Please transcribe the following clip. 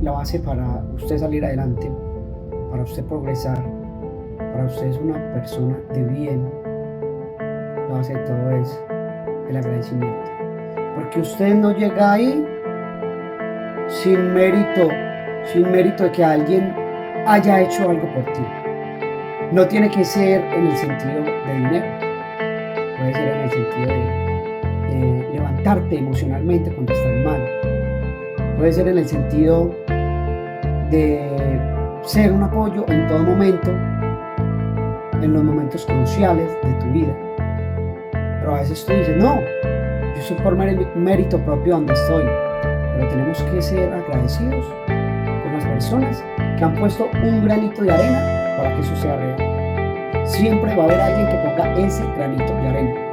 la base para usted salir adelante, para usted progresar, para usted es una persona de bien, la base de todo es el agradecimiento. Porque usted no llega ahí sin mérito de que alguien haya hecho algo por ti. No tiene que ser en el sentido de dinero, puede ser en el sentido de levantarte emocionalmente cuando estás mal, puede ser en el sentido de ser un apoyo en todo momento, en los momentos cruciales de tu vida. Pero a veces tú dices, no, yo soy por mérito propio donde estoy, pero tenemos que ser agradecidos con las personas que han puesto un granito de arena para que eso sea real. Siempre va a haber alguien que ponga ese granito de arena.